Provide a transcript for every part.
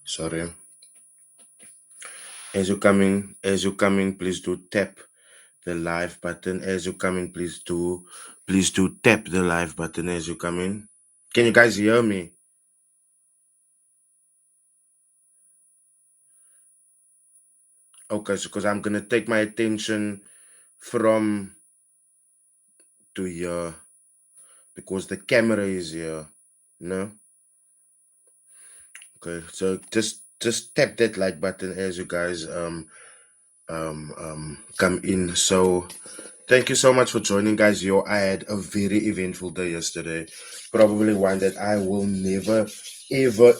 Sorry. As you come in, please do tap the live button. As you come in, please do tap the live button as you come in. Can you guys hear me? Okay, so because I'm gonna take my attention from to here because the camera is here. No? Okay, so just tap that like button as you guys come in. So thank you so much for joining, guys. I had a very eventful day yesterday. Probably one that I will never, ever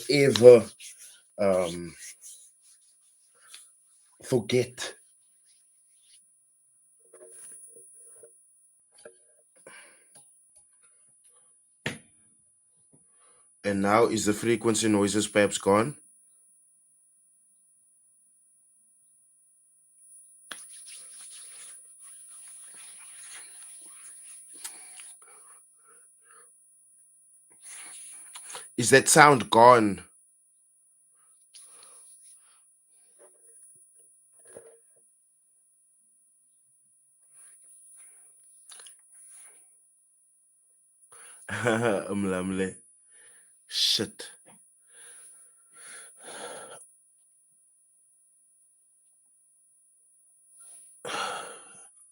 forget. And now is the frequency noises perhaps gone? Is that sound gone? Umlamle. Shit.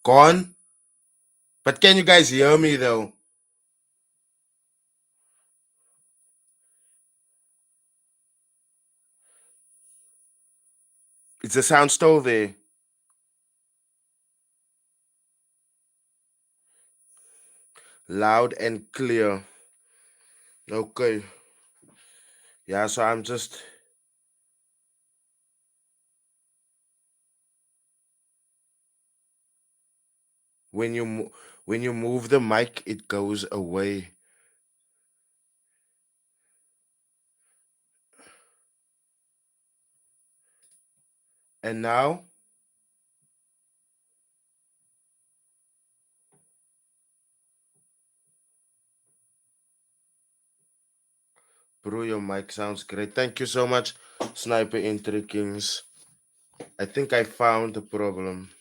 Gone? But can you guys hear me though? Is the sound still there? Loud and clear. Okay. Yeah, so I'm just when you move the mic, it goes away. And now, bro, your mic sounds great. Thank you so much, Sniper Entry Kings. I think I found the problem.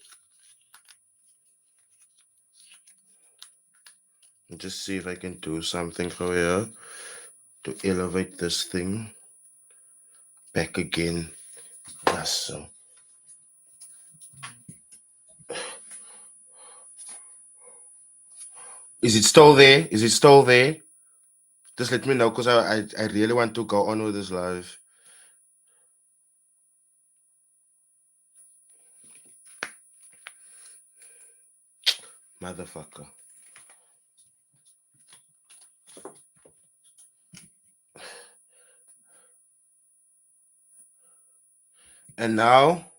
Just see if I can do something for you to elevate this thing back again. Yes, so. Is it still there? Is it still there? Just let me know because I really want to go on with this live. Motherfucker. And now,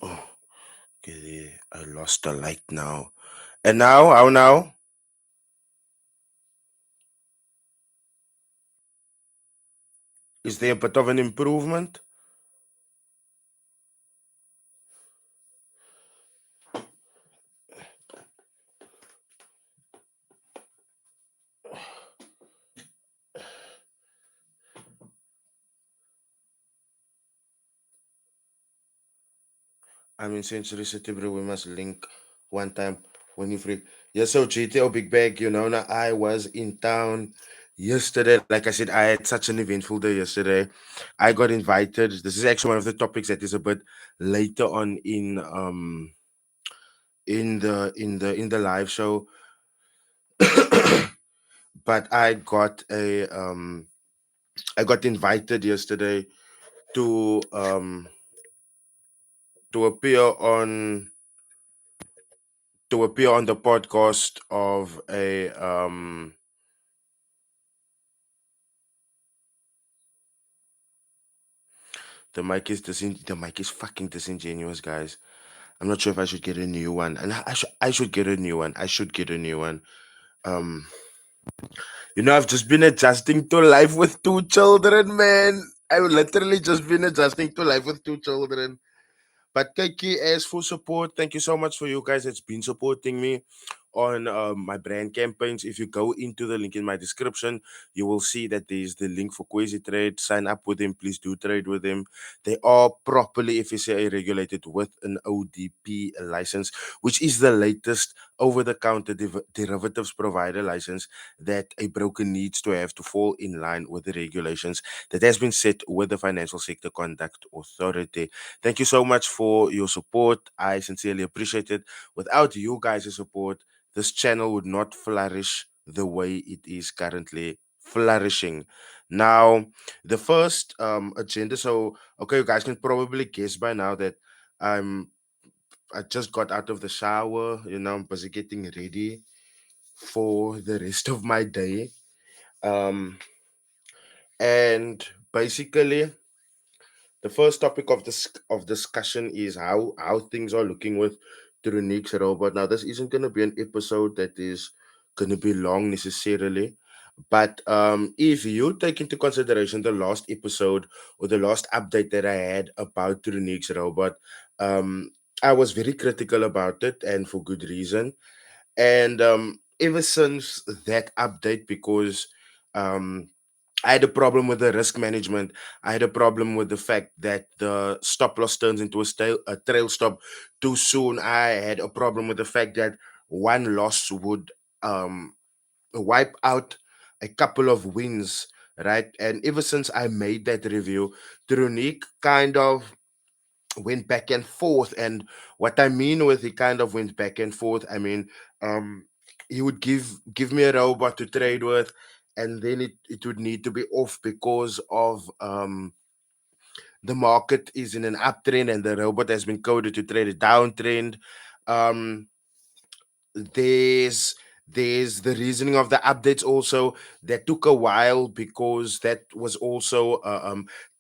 oh, okay, I lost the light now. And now, how now? Is there a bit of an improvement? I'm in Century City, bro. We must link one time when you free. Yes, so GTO Big Bag, now I was in town yesterday. Like I said, I had such an eventful day yesterday. I got invited. This is actually one of the topics that is a bit later on in the live show. But I got invited yesterday to to appear on the podcast of a the mic is fucking disingenuous, guys. I'm not sure if I should get a new one, and I should get a new one. I should get a new one. Um, I've just been adjusting to life with two children, man. I've literally just been adjusting to life with two children. But thank you as for support. Thank you so much for you guys that's been supporting me on my brand campaigns. If you go into the link in my description, you will see that there's the link for Quasi Trade. Sign up with them. Please do trade with them. They are properly FSCA regulated with an ODP license, which is the latest over-the-counter derivatives provider license that a broker needs to have to fall in line with the regulations that has been set with the Financial Sector Conduct Authority. Thank you so much for your support. I sincerely appreciate it. Without you guys' support, this channel would not flourish the way it is currently flourishing. Now, the first agenda. So, okay, you guys can probably guess by now that I'm I just got out of the shower. I'm busy getting ready for the rest of my day. Um, and basically, the first topic of discussion is how things are looking with Trunicques robot. Now, this isn't going to be an episode that is going to be long necessarily, but if you take into consideration the last episode or the last update that I had about Trunicques robot, um, I was very critical about it, and for good reason. And ever since that update, because um, I had a problem with the risk management. I had a problem with the fact that the stop loss turns into a trail stop too soon. I had a problem with the fact that one loss would um, wipe out a couple of wins, right? And ever since I made that review, Tronique kind of went back and forth. And what I mean with he kind of went back and forth, I mean, um, he would give me a robot to trade with, and then it would need to be off because of the market is in an uptrend and the robot has been coded to trade a downtrend. Um, there's there's the reasoning of the updates also that took a while because that was also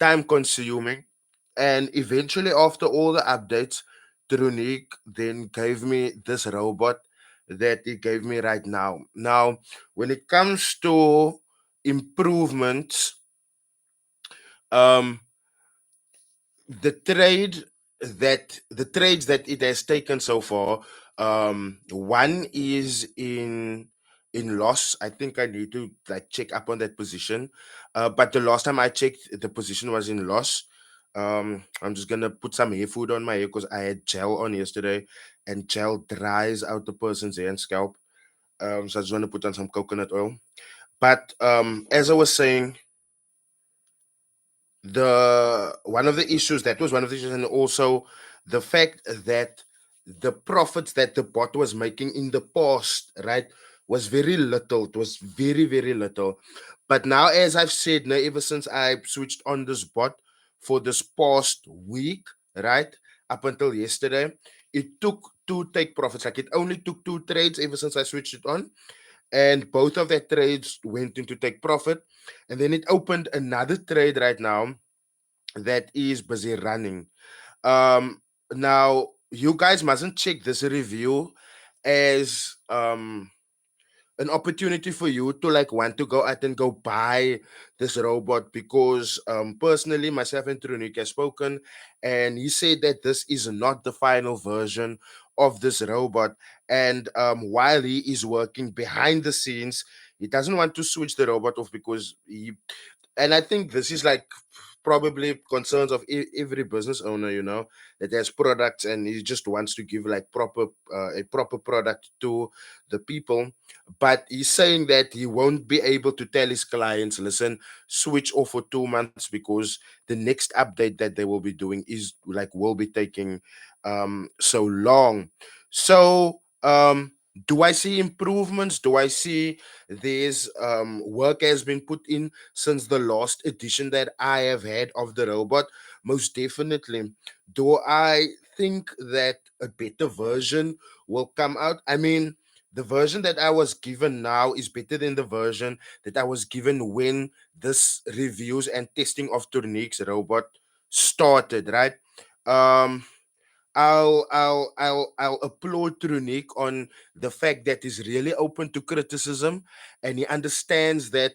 time consuming, and eventually after all the updates, Trunique then gave me this robot that he gave me right now. When it comes to improvements, um the trades that it has taken so far, one is in loss. I think I need to like check up on that position, but the last time I checked the position was in loss. I'm just gonna put some hair food on my hair because I had gel on yesterday, and gel dries out the person's hair and scalp. So I just want to put on some coconut oil. But as I was saying, the one of the issues that was one of the issues, and also the fact that the profits that the bot was making in the past, right, was very little. It was very, very little. But now, as I've said, now ever since I switched on this bot for this past week, right, up until yesterday, it took two take profits. Like it only took two trades ever since I switched it on, and both of that trades went into take profit, and then it opened another trade right now that is busy running. Now you guys mustn't check this review as an opportunity for you to like want to go out and go buy this robot, because personally myself and Trunik has spoken, and he said that this is not the final version of this robot, and while he is working behind the scenes, he doesn't want to switch the robot off because he, and I think this is like probably concerns of every business owner, that has products and he just wants to give like a proper product to the people. But he's saying that he won't be able to tell his clients, listen, switch off for 2 months, because the next update that they will be doing is like will be taking so long. So do I see improvements? Do I see there's work has been put in since the last edition that I have had of the robot? Most definitely. Do I think that a better version will come out. I mean, the version that I was given now is better than the version that I was given when this reviews and testing of Trunicques robot started, right? Um, I'll applaud Trunique on the fact that he's really open to criticism, and he understands that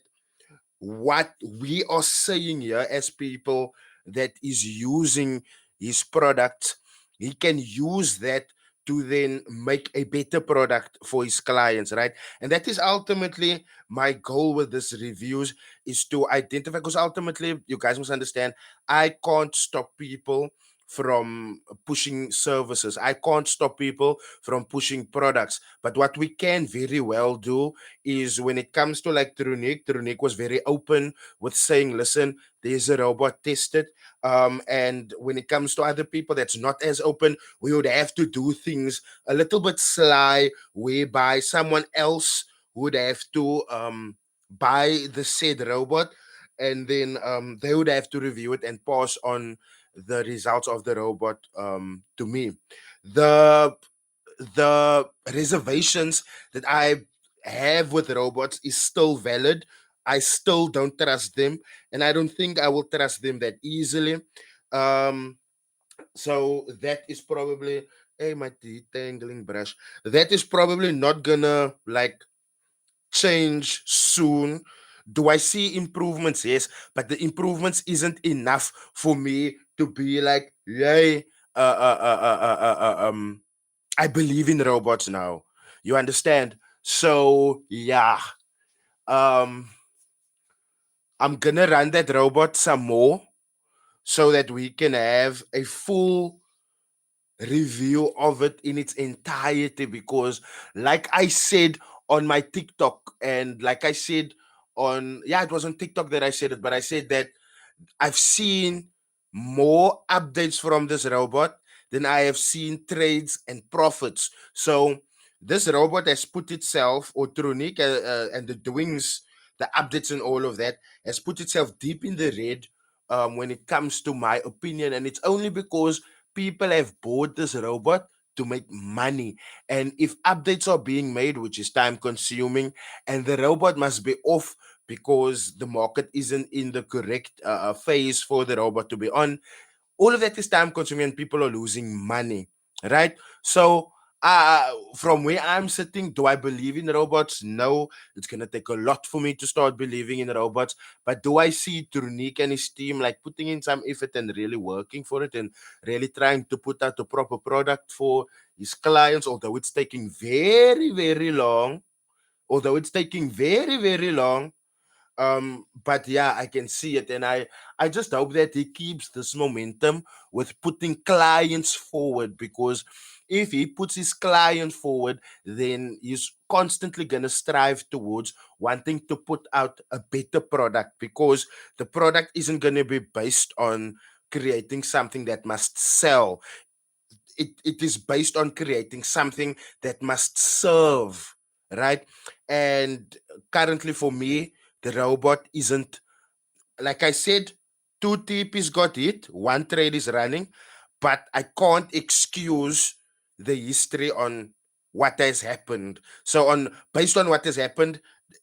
what we are saying here as people that is using his product, he can use that to then make a better product for his clients, right? And that is ultimately my goal with this reviews, is to identify, because ultimately you guys must understand, I can't stop people from pushing services, I can't stop people from pushing products, but what we can very well do is, when it comes to like Trunique was very open with saying, listen, there's a robot, tested. And when it comes to other people that's not as open, we would have to do things a little bit sly, whereby someone else would have to buy the said robot, and then they would have to review it and pass on the results of the robot to me. The the reservations that I have with robots is still valid. I still don't trust them, and I don't think I will trust them that easily. Um, so that is probably, hey, my detangling brush. That is probably not gonna like change soon. Do I see improvements? Yes, but the improvements isn't enough for me to be like, yay, I believe in robots now. You understand? So yeah, um, I'm gonna run that robot some more so that we can have a full review of it in its entirety. Because, like I said on my TikTok, and like I said on, yeah, it was on TikTok that I said it, but I said that I've seen more updates from this robot than I have seen trades and profits. So this robot has put itself, or Tronique, and the doings, the updates and all of that, has put itself deep in the red when it comes to my opinion. And it's only because people have bought this robot to make money. And if updates are being made, which is time consuming, and the robot must be off because the market isn't in the correct phase for the robot to be on, all of that is time consuming and people are losing money, right? So from where I'm sitting, do I believe in robots? No. It's gonna take a lot for me to start believing in robots. But do I see Trunique and his team like putting in some effort and really working for it, and really trying to put out a proper product for his clients, although it's taking very, very long, although it's taking very, very long. But yeah, I can see it, and I just hope that he keeps this momentum with putting clients forward, because if he puts his client forward, then he's constantly gonna strive towards wanting to put out a better product, because the product isn't gonna be based on creating something that must sell. It is based on creating something that must serve, right? And currently for me, the robot isn't, like I said, two TPs got hit, one trade is running, but I can't excuse the history on what has happened. So on, based on what has happened,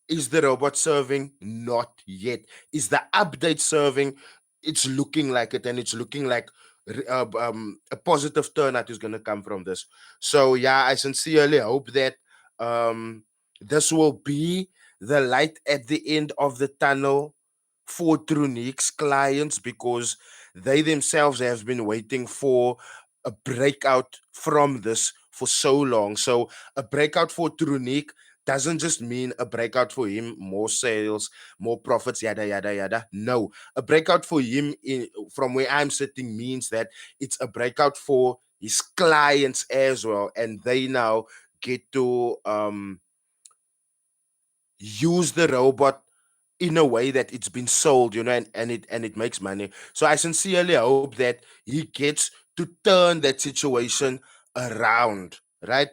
is the robot serving? Not yet. Is the update serving? It's looking like it, and it's looking like a positive turnout is going to come from this. So yeah, I sincerely hope that um, this will be the light at the end of the tunnel for Trunicques clients, because they themselves have been waiting for a breakout from this for so long. So a breakout for Trunique doesn't just mean a breakout for him, more sales, more profits, yada yada yada. No, a breakout for him, from where I'm sitting, means that it's a breakout for his clients as well, and they now get to use the robot in a way that it's been sold, and it makes money. So I sincerely hope that he gets to turn that situation around, right?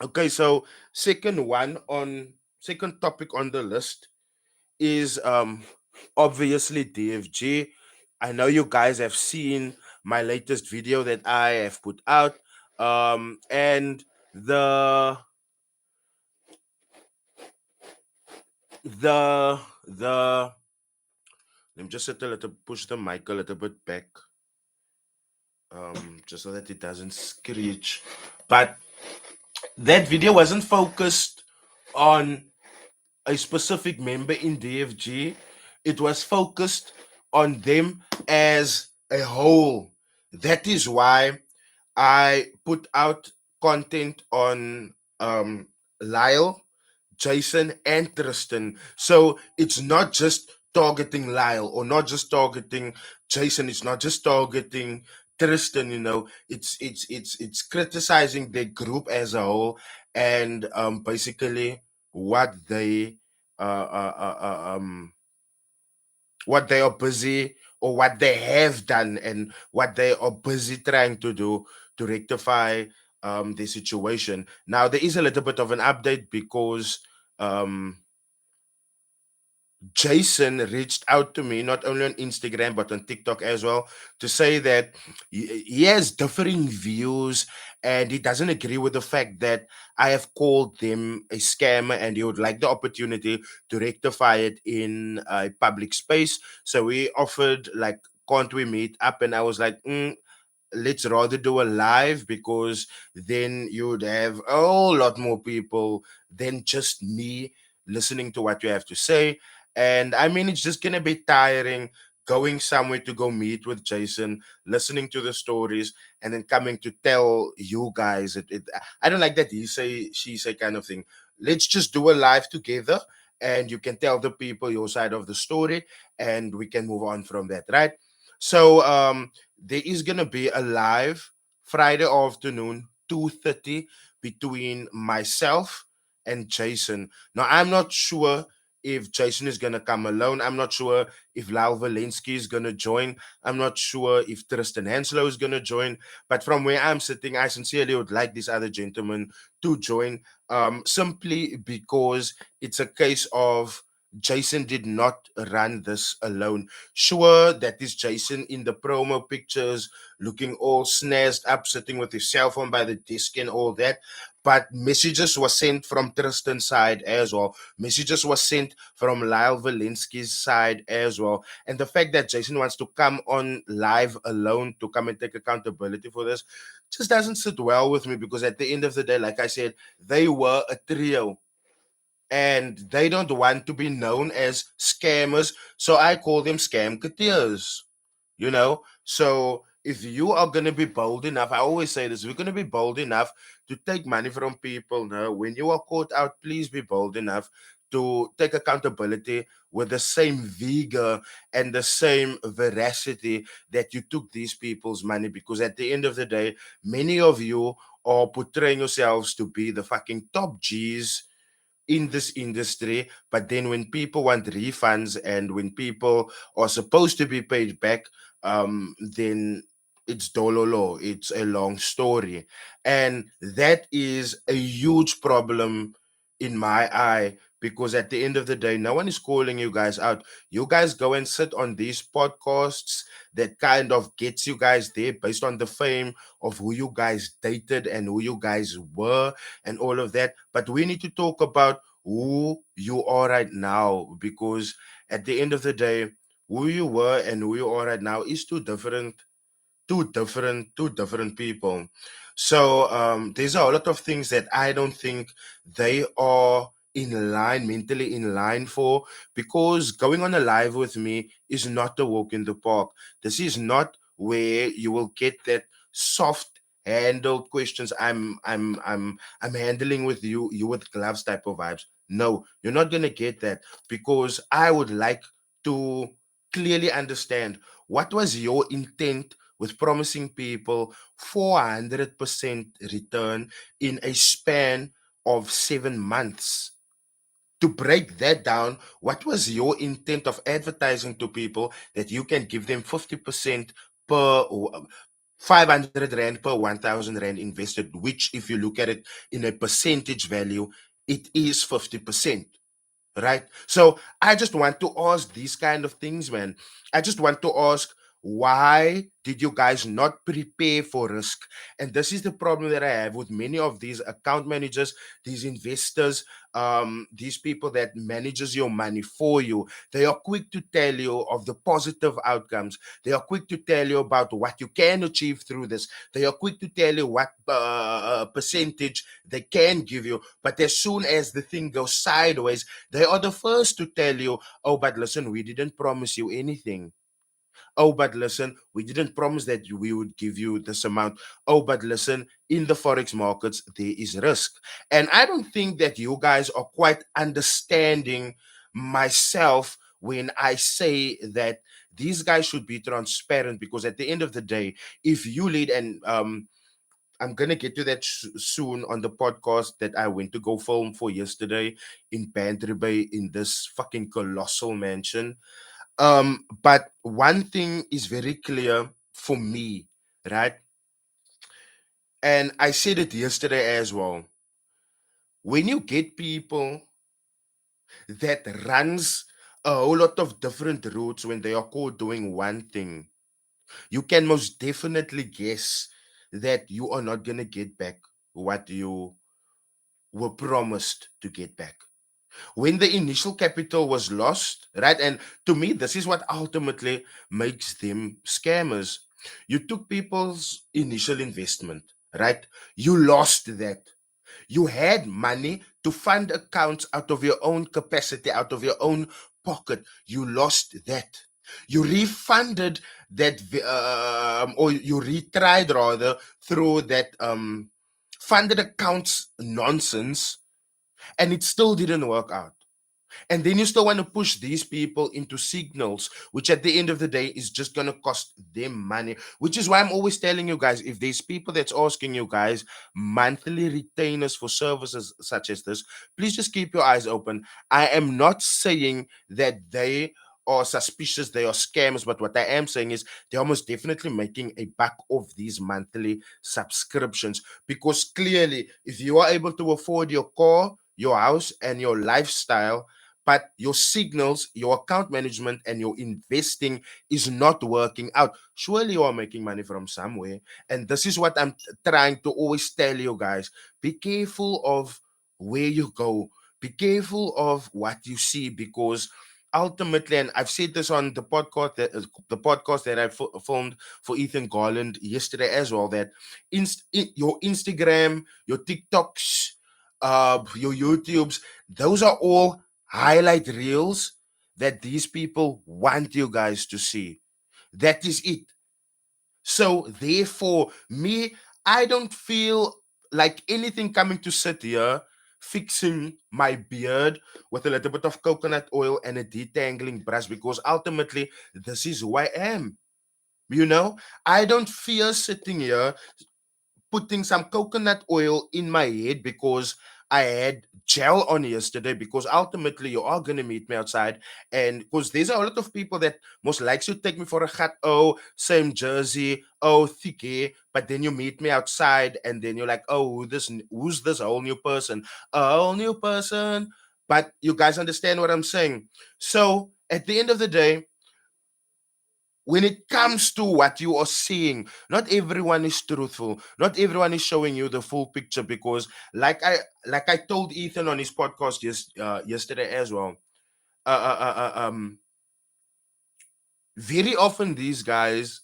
Okay, so second topic on the list is obviously DFG. I know you guys have seen my latest video that I have put out. And the the let me just push the mic a little bit back, just so that it doesn't screech. But that video wasn't focused on a specific member in DFG. It was focused on them as a whole. That is why I put out content on Lyle, Jason, and Tristan. So it's not just targeting Lyle or not just targeting Jason. It's not just targeting Tristan. It's criticizing the group as a whole, and basically what they uh, uh, uh, uh, um what they are busy or what they have done and what they are busy trying to do to rectify the situation. Now there is a little bit of an update because um Jason reached out to me not only on Instagram but on TikTok as well to say that he has differing views and he doesn't agree with the fact that I have called them a scammer and he would like the opportunity to rectify it in a public space. So we offered like, can't we meet up? And I was like, let's rather do a live because then you'd have a whole lot more people than just me listening to what you have to say. And I mean, it's just gonna be tiring going somewhere to go meet with Jason, listening to the stories, and then coming to tell you guys I don't like that he say she say kind of thing. Let's just do a live together and you can tell the people your side of the story and we can move on from that, right? So there is gonna be a live Friday afternoon, 2:30, between myself and Jason. Now I'm not sure if Jason is gonna come alone. I'm not sure if Lal Valensky is gonna join. I'm not sure if Tristan Henslow is gonna join. But from where I'm sitting, I sincerely would like this other gentleman to join. Simply because it's a case of Jason did not run this alone. Sure, that is Jason in the promo pictures, looking all snazzed up, sitting with his cell phone by the desk and all that. But messages were sent from Tristan's side as well. Messages were sent from Lyle Valensky's side as well. And the fact that Jason wants to come on live alone to come and take accountability for this just doesn't sit well with me because at the end of the day, like I said, they were a trio and they don't want to be known as scammers. So I call them scamketeers. So if you are going to be bold enough, I always say this, we're going to be bold enough to take money from people. No, when you are caught out, please be bold enough to take accountability with the same vigor and the same veracity that you took these people's money, because at the end of the day, many of you are portraying yourselves to be the fucking top G's in this industry. But then when people want refunds and when people are supposed to be paid back, then it's dololo, it's a long story. And that is a huge problem in my eye, because at the end of the day, no one is calling you guys out. You guys go and sit on these podcasts that kind of gets you guys there based on the fame of who you guys dated and who you guys were and all of that. But we need to talk about who you are right now, because at the end of the day, who you were and who you are right now is two different people. So there's a lot of things that I don't think they are in line, mentally in line for, because going on a live with me is not a walk in the park. This is not where you will get that soft handled questions. I'm handling with you with gloves type of vibes. No, you're not gonna get that, because I would like to clearly understand what was your intent with promising people 400% return in a span of 7 months. To break that down, what was your intent of advertising to people that you can give them 50% per 500 Rand per 1,000 Rand invested, which, if you look at it in a percentage value, it is 50%, right? So I just want to ask these kind of things, man. I just want to ask, Why did you guys not prepare for risk? And this is the problem that I have with many of these account managers, these investors, these people that manages your money for you. They are quick to tell you of the positive outcomes. They are quick to tell you about what you can achieve through this. They are quick to tell you what percentage they can give you. But as soon as the thing goes sideways, they are the first to tell you, oh, but listen, we didn't promise you anything. Oh, but listen, we didn't promise that we would give you this amount. Oh, but listen, in the forex markets, there is risk. And I don't think that you guys are quite understanding myself when I say that these guys should be transparent, because at the end of the day, if you lead, and I'm gonna get to that soon on the podcast that I went to go film for yesterday in Bantry Bay in this fucking colossal mansion. But one thing is very clear for me, right? And I said it yesterday as well. When you get people that runs a whole lot of different routes when they are caught doing one thing, you can most definitely guess that you are not gonna get back what you were promised to get back. When the initial capital was lost, right? And to me, this is what ultimately makes them scammers. You took people's initial investment, right? You lost that. You had money to fund accounts out of your own capacity, out of your own pocket. You lost that. You refunded that, or you retried rather through that funded accounts nonsense, and it still didn't work out. And then you still want to push these people into signals, which at the end of the day is just going to cost them money. Which is why I'm always telling you guys, if there's people that's asking you guys monthly retainers for services such as this, please just keep your eyes open. I am not saying that they are suspicious, they are scammers, but what I am saying is they're almost definitely making a buck of these monthly subscriptions. Because clearly, if you are able to afford your car, your house, and your lifestyle, but your signals, your account management, and your investing is not working out, surely you are making money from somewhere. And this is what I'm trying to always tell you guys. Be careful of where you go. Be careful of what you see, because ultimately, and I've said this on the podcast that I filmed for Ethan Garland yesterday as well, that your Instagram, your TikToks, your YouTubes, those are all highlight reels that these people want you guys to see. That is it. So therefore, me, I don't feel like anything coming to sit here fixing my beard with a little bit of coconut oil and a detangling brush, because ultimately this is who I am. You know, I don't fear sitting here putting some coconut oil in my head because I had gel on yesterday, because ultimately you are gonna meet me outside, and because there's a lot of people that most likes to take me for a hat. Oh, same jersey, oh thick hair, but then you meet me outside and then you're like, oh, who's this whole new person? A whole new person. But you guys understand what I'm saying. So at the end of the day, when it comes to what you are seeing, not everyone is truthful, not everyone is showing you the full picture, because like I told Ethan on his podcast yesterday as well, uh, uh, uh, uh, um very often these guys,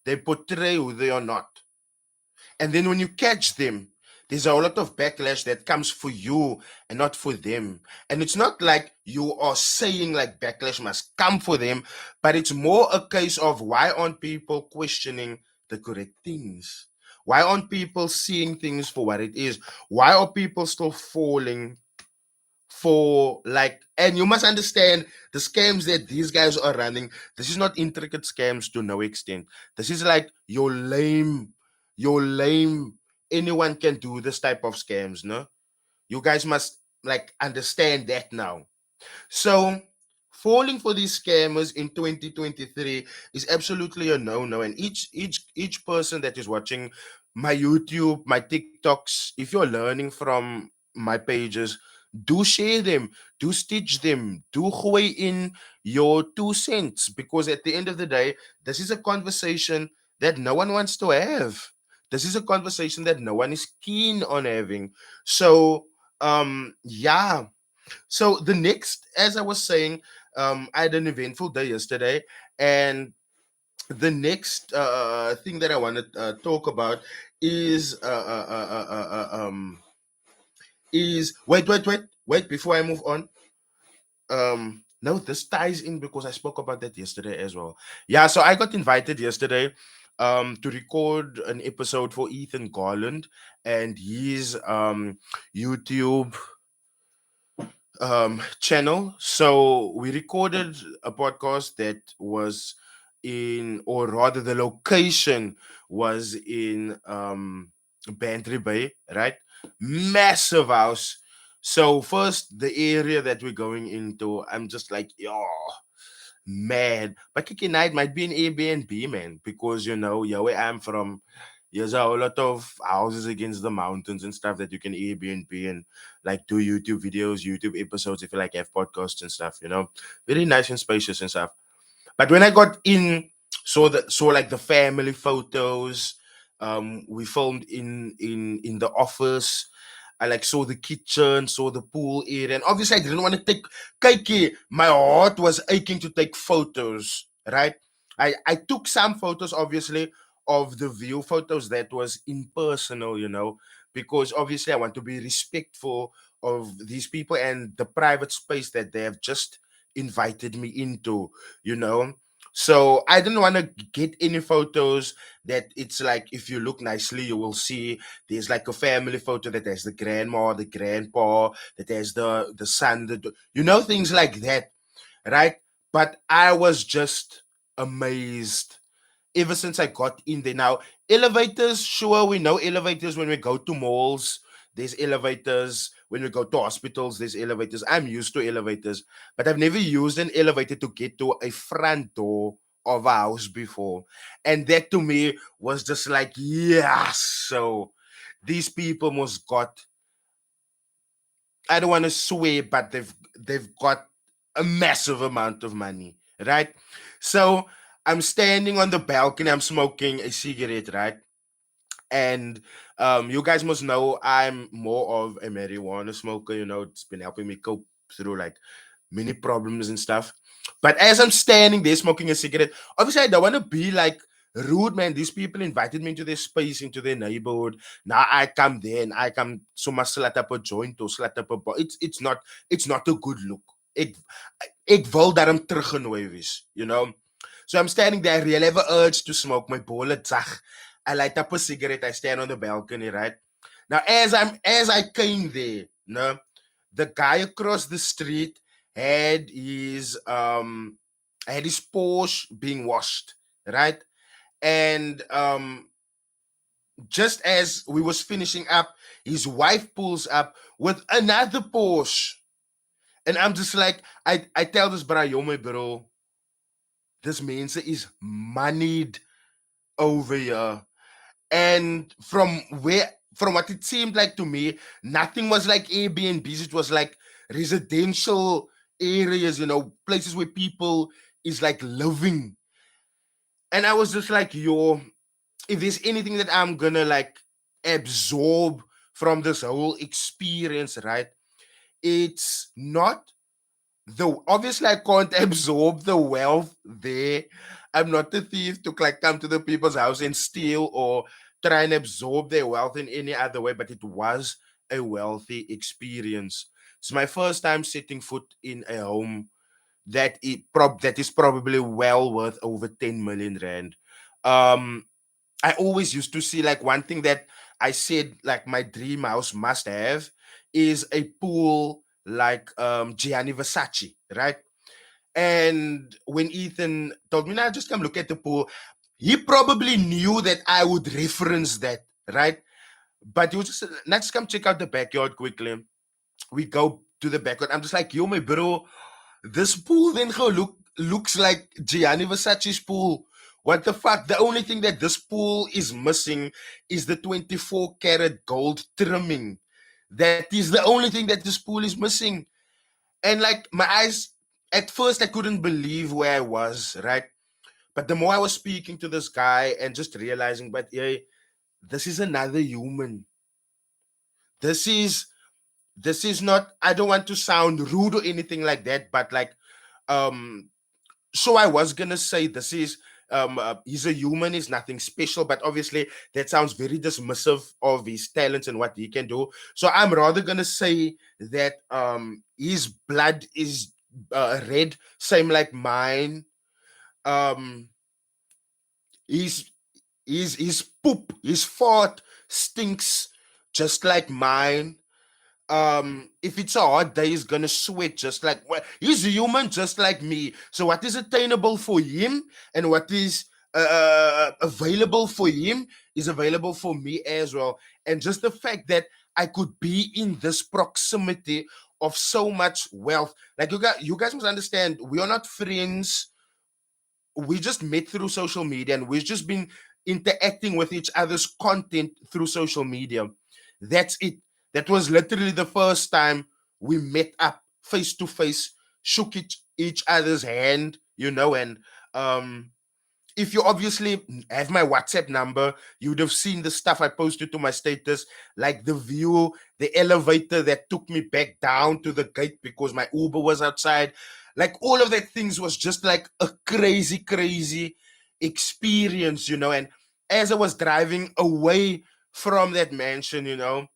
they portray who they are not. And then when you catch them, there's a lot of backlash that comes for you and not for them. And it's not like you are saying like backlash must come for them, but it's more a case of why aren't people questioning the correct things? Why aren't people seeing things for what it is? Why are people still falling for, like, and you must understand the scams that these guys are running, this is not intricate scams to no extent. This is like your lame anyone can do this type of scams, no? You guys must like understand that now. So falling for these scammers in 2023 is absolutely a no-no. And each person that is watching my YouTube, my TikToks, if you're learning from my pages, do share them, do stitch them, do gooi in your 2 cents, because at the end of the day, this is a conversation that no one wants to have. This is a conversation that no one is keen on having. So, yeah. So the next, as I was saying, I had an eventful day yesterday, and the next thing that I want to talk about is wait before I move on. No, this ties in because I spoke about that yesterday as well. Yeah, so I got invited yesterday to record an episode for Ethan Garland and his YouTube channel. So we recorded a podcast that was in, or rather, the location was in Bantry Bay, right? Massive house. So first, the area that we're going into, I'm just like, yo, man. But kicking night might be an Airbnb, man, because yeah, where I'm from, there's a whole lot of houses against the mountains and stuff that you can Airbnb and like do YouTube videos, YouTube episodes if you like have podcasts and stuff. Very nice and spacious and stuff. But when I got in, saw like the family photos. We filmed in the office. I like saw the kitchen, saw the pool area, and obviously I didn't want to take kiki. My heart was aching to take photos, right? I took some photos, obviously, of the view photos that was impersonal, because obviously I want to be respectful of these people and the private space that they have just invited me into. So I didn't want to get any photos that it's like, if you look nicely, you will see there's like a family photo that has the grandma, the grandpa, that has the son, things like that, right? But I was just amazed ever since I got in there. Now, elevators, sure, we know elevators when we go to malls. There's elevators when we go to hospitals. There's elevators. I'm used to elevators, but I've never used an elevator to get to a front door of a house before. And that to me was just like, yes. So these people must got, I don't want to swear, but they've got a massive amount of money, right? So I'm standing on the balcony, I'm smoking a cigarette, right? And you guys must know I'm more of a marijuana smoker. It's been helping me cope through like many problems and stuff. But as I'm standing there smoking a cigarette, obviously I don't want to be like rude, man. These people invited me into their space, into their neighborhood. Now I come there and I come so much slat up a joint or slat up a it's not a good look. Ik wil daarom teruggenooi wees. So I'm standing there, I really have an urge to smoke my bowl of zag. I light up a cigarette, I stand on the balcony, right? Now as I came there, no, the guy across the street had his Porsche being washed, right? And just as we was finishing up, his wife pulls up with another Porsche. And I'm just like, I tell this bro, yo, my bro, this mense is moneyed over here. And from what it seemed like to me, nothing was like Airbnbs. It was like residential areas, places where people is like living. And I was just like, yo, if there's anything that I'm gonna like absorb from this whole experience, right? It's not obviously I can't absorb the wealth there. I'm not a thief to like come to the people's house and steal or try and absorb their wealth in any other way, but it was a wealthy experience. It's my first time setting foot in a home that is probably well worth over 10 million rand. Um I always used to see like one thing that I said like my dream house must have is a pool like Gianni Versace, right? And when Ethan told me, "Now just come look at the pool," he probably knew that I would reference that, right? But he was just, let's come check out the backyard quickly. We go to the backyard. I'm just like, yo, my bro, this pool then looks like Gianni Versace's pool. What the fuck? The only thing that this pool is missing is the 24 karat gold trimming. That is the only thing that this pool is missing. And like my eyes, at first I couldn't believe where I was, right? But the more I was speaking to this guy and just realizing, but yeah, this is another human. This is this is not, I don't want to sound rude or anything like that, but like um so I was gonna say this is he's a human, he's nothing special, but obviously that sounds very dismissive of his talents and what he can do. So I'm rather gonna say that his blood is red, same like mine. Um his his poop, his fart stinks just like mine. If it's a hot day, he's gonna sweat just like, well, he's a human just like me. So what is attainable for him and what is available for him is available for me as well. And just the fact that I could be in this proximity of so much wealth, like you guys must understand, we are not friends, we just met through social media and we've just been interacting with each other's content through social media. That's it. That was literally the first time we met up face to face, shook each other's hand, and um if you obviously have my WhatsApp number, you would have seen the stuff I posted to my status, like the view, the elevator that took me back down to the gate because my Uber was outside. Like all of that things was just like a crazy, crazy experience, And as I was driving away from that mansion,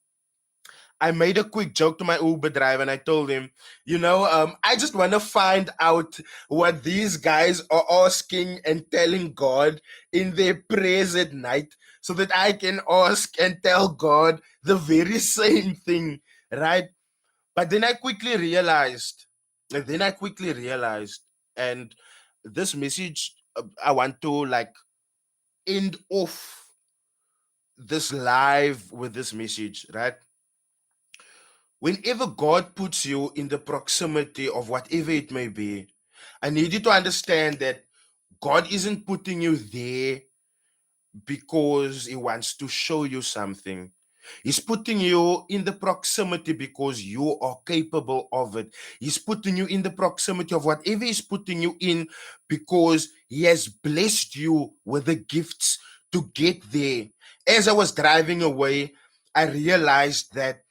I made a quick joke to my Uber driver and I told him, I just want to find out what these guys are asking and telling God in their prayers at night so that I can ask and tell God the very same thing, right? But then I quickly realized, and this message, I want to like end off this live with this message, right? Whenever God puts you in the proximity of whatever it may be, I need you to understand that God isn't putting you there because He wants to show you something. He's putting you in the proximity because you are capable of it. He's putting you in the proximity of whatever He's putting you in because He has blessed you with the gifts to get there. As I was driving away, I realized that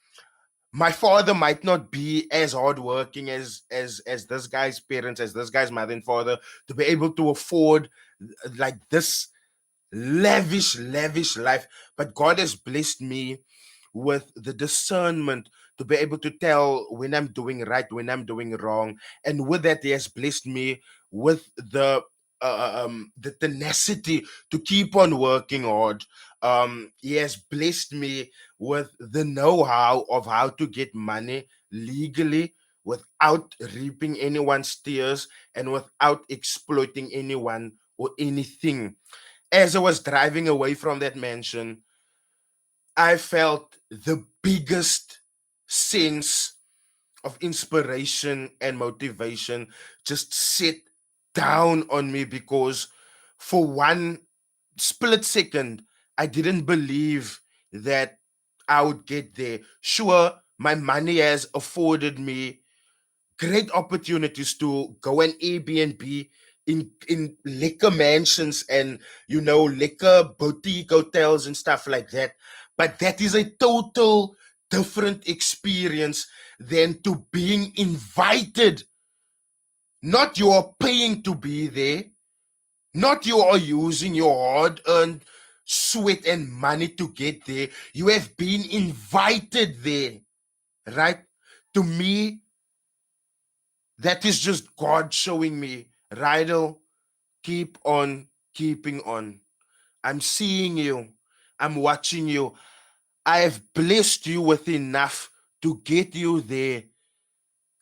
my father might not be as hardworking as this guy's parents, as this guy's mother and father, to be able to afford like this lavish life. But God has blessed me with the discernment to be able to tell when I'm doing right, when I'm doing wrong. And with that, He has blessed me with the tenacity to keep on working hard. He has blessed me with the know-how of how to get money legally without reaping anyone's tears and without exploiting anyone or anything. As I was driving away from that mansion, I felt the biggest sense of inspiration and motivation just sit down on me because for one split second, I didn't believe that I would get there. Sure, my money has afforded me great opportunities to go and Airbnb in liquor mansions and liquor boutique hotels and stuff like that. But that is a total different experience than to being invited. Not you are paying to be there, not you are using your hard-earned sweat and money to get there. You have been invited there, right? To me, that is just God showing me, Rydell, keep on keeping on. I'm seeing you. I'm watching you. I have blessed you with enough to get you there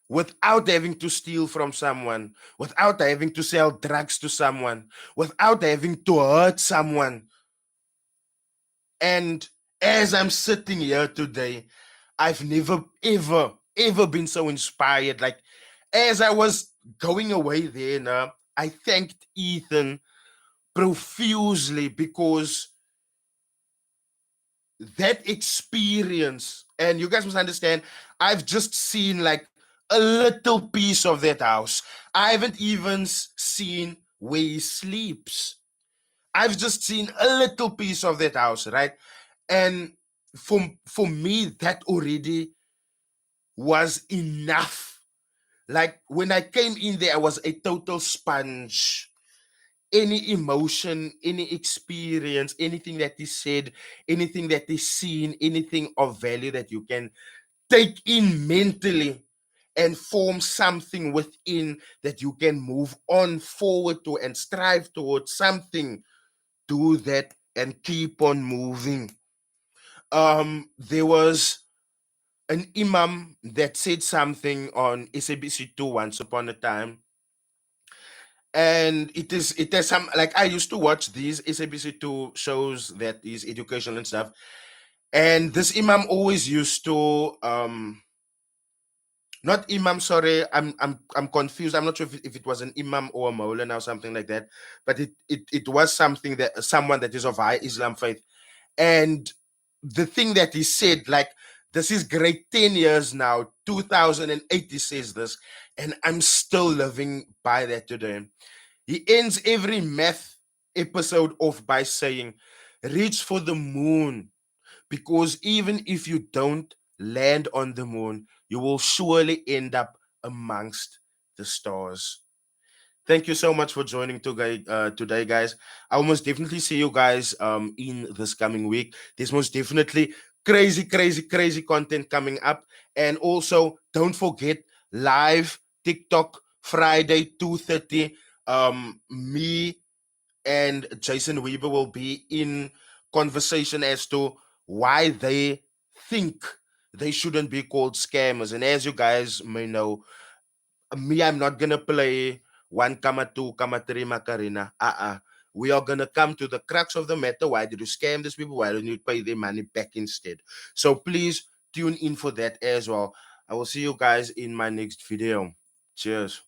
without having to steal from someone, without having to sell drugs to someone, without having to hurt someone. And as I'm sitting here today, I've never, ever, ever been so inspired. Like, as I was going away there now, I thanked Ethan profusely because that experience And you guys must understand, I've just seen like a little piece of that house. I haven't even seen where he sleeps. I've just seen a little piece of that house, right? And for me, that already was enough. Like when I came in there, I was a total sponge. Any emotion, any experience, anything that is said, anything that is seen, anything of value that you can take in mentally and form something within that you can move on forward to and strive towards something. Do that and keep on moving. There was an imam that said something on SABC2 once upon a time, and it has some, like, I used to watch these SABC2 shows that is educational and stuff, and this imam always used to not imam, sorry, I'm confused. I'm not sure if it was an imam or a maulana or something like that, but it was something that someone that is of high Islam faith. And the thing that he said, like, this is great 10 years now, 2008, he says this, and I'm still living by that today. He ends every math episode off by saying, reach for the moon, because even if you don't land on the moon, you will surely end up amongst the stars. Thank you so much for joining today, guys. I will most definitely see you guys in this coming week. There's most definitely crazy, crazy, crazy content coming up. And also, don't forget, live TikTok Friday 2:30. Me and Jason Weaver will be in conversation as to why they think they shouldn't be called scammers. And as you guys may know, me, I'm not gonna play 1, 2, 3 Macarena. We are gonna come to the crux of the matter. Why did you scam these people? Why don't you pay their money back instead? So please tune in for that as well. I will see you guys in my next video. Cheers.